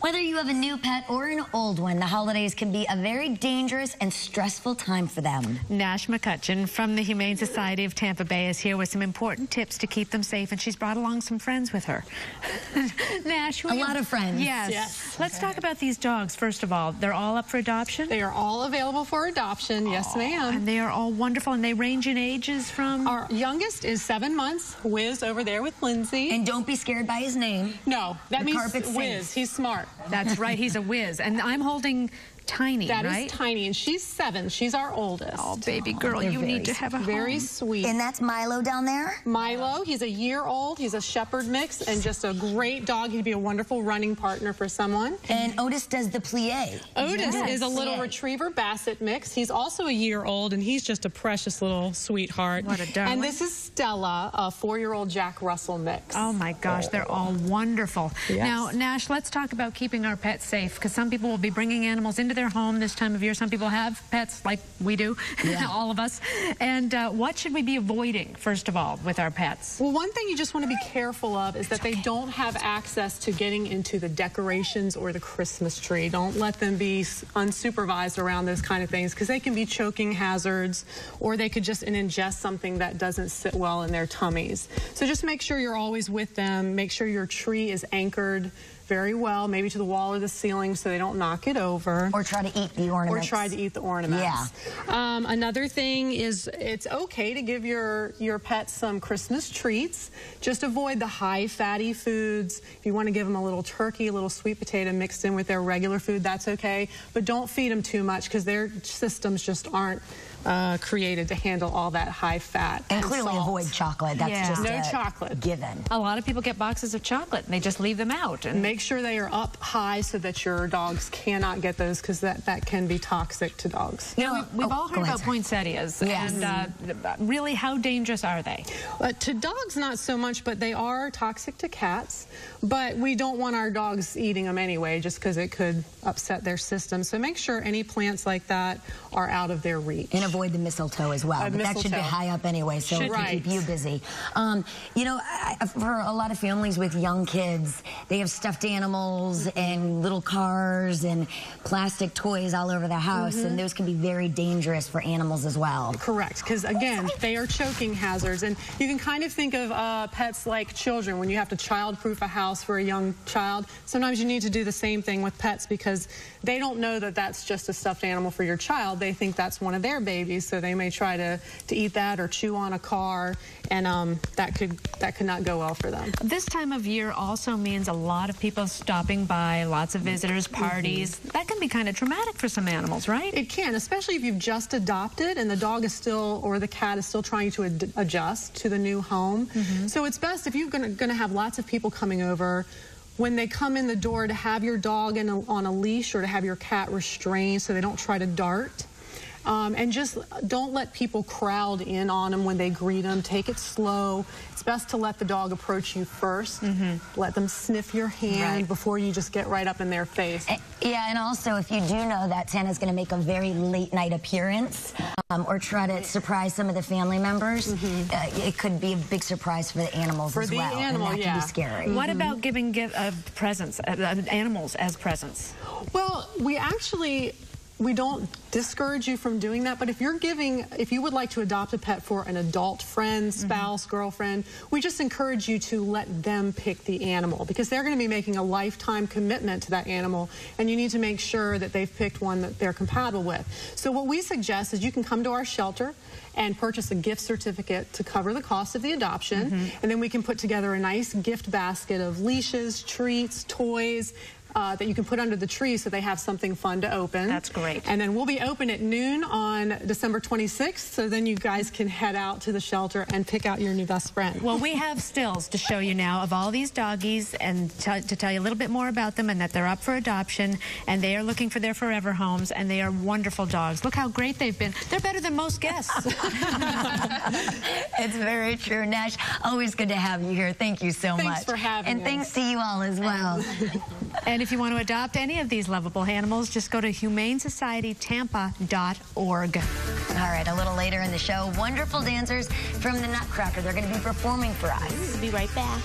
Whether you have a new pet or an old one, the holidays can be a very dangerous and stressful time for them. Nash McCutcheon from the Humane Society of Tampa Bay is here with some important tips to keep them safe, and she's brought along some friends with her. Nash, a lot of friends. Yes. Let's talk about these dogs, first of all. They're all up for adoption? They are all available for adoption. Yes, ma'am. And they are all wonderful, and they range in ages from? Our youngest is 7 months, Wiz over there with Lindsay. And don't be scared by his name. No, that means Wiz. He's smart. That's right, he's a whiz. And I'm holding Tiny, that right? Is Tiny, and she's 7. She's our oldest. Oh, baby girl, you need to have a very home. Sweet. And that's Milo down there? Milo, he's a year-old. He's a shepherd mix and just a great dog. He'd be a wonderful running partner for someone. And Otis does the plie. Otis is a little retriever basset mix. He's also a year-old, and he's just a precious little sweetheart. What a darling. And this is Stella, a 4-year-old Jack Russell mix. Oh, my gosh, they're all wonderful. Yes. Now, Nash, let's talk about keeping our pets safe, because some people will be bringing animals into their home this time of year. Some people have pets like we do, all of us. And what should we be avoiding, first of all, with our pets? Well, one thing you just want to be careful of is that they don't have access to getting into the decorations or the Christmas tree. Don't let them be unsupervised around those kind of things, because they can be choking hazards, or they could just ingest something that doesn't sit well in their tummies. So just make sure you're always with them. Make sure your tree is anchored very well, maybe to the wall or the ceiling, so they don't knock it over. Or try to eat the ornaments. Or try to eat the ornaments. Yeah. Another thing is it's okay to give your pet some Christmas treats. Just avoid the high fatty foods. If you want to give them a little turkey, a little sweet potato mixed in with their regular food, that's okay. But don't feed them too much, because their systems just aren't created to handle all that high fat. And clearly avoid chocolate. That's just no chocolate. Given. A lot of people get boxes of chocolate and they just leave them out. And make sure they are up high so that your dogs cannot get those, because that can be toxic to dogs. Now, we've all heard about poinsettias. Yes. And really, how dangerous are they? To dogs, not so much, but they are toxic to cats. But we don't want our dogs eating them anyway, just because it could upset their system. So make sure any plants like that are out of their reach. And avoid the mistletoe as well. But that should be high up anyway, so it can keep you busy. You know, for a lot of families with young kids, they have stuffed animals and little cars and plastic toys all over the house, and those can be very dangerous for animals as well. Correct, because again, they are choking hazards. And you can kind of think of pets like children. When you have to child-proof a house for a young child, sometimes you need to do the same thing with pets, because they don't know that that's just a stuffed animal for your child. They think that's one of their babies, so they may try to eat that or chew on a car, and that could not go well for them. This time of year also means a lot of people stopping by, lots of visitors, parties. That can be kind of traumatic for some animals, right? It can, especially if you've just adopted and the dog is still, or the cat is still trying to adjust to the new home. So it's best, if you're going to have lots of people coming over, when they come in the door, to have your dog on a leash, or to have your cat restrained so they don't try to dart. And just don't let people crowd in on them when they greet them. Take it slow. It's best to let the dog approach you first. Let them sniff your hand before you just get right up in their face. Yeah, and also if you do know that Santa's going to make a very late night appearance, or try to surprise some of the family members, it could be a big surprise for the animals as well. And that can be scary. What about giving presents, animals as presents? Well, we don't discourage you from doing that, but if you would like to adopt a pet for an adult friend, spouse, girlfriend, we just encourage you to let them pick the animal, because they're going to be making a lifetime commitment to that animal, and you need to make sure that they've picked one that they're compatible with. So what we suggest is you can come to our shelter and purchase a gift certificate to cover the cost of the adoption, and then we can put together a nice gift basket of leashes, treats, toys, that you can put under the tree so they have something fun to open. That's great. And then we'll be open at noon on December 26th, so then you guys can head out to the shelter and pick out your new best friend. Well, we have stills to show you now of all these doggies, and to tell you a little bit more about them, and that they're up for adoption, and they are looking for their forever homes, and they are wonderful dogs. Look how great they've been. They're better than most guests. It's very true. Nash, always good to have you here. Thank you so much. Thanks for having us. And thanks to you all as well. And if you want to adopt any of these lovable animals, just go to humanesocietytampa.org. All right, a little later in the show, wonderful dancers from the Nutcracker. They're going to be performing for us. We'll be right back.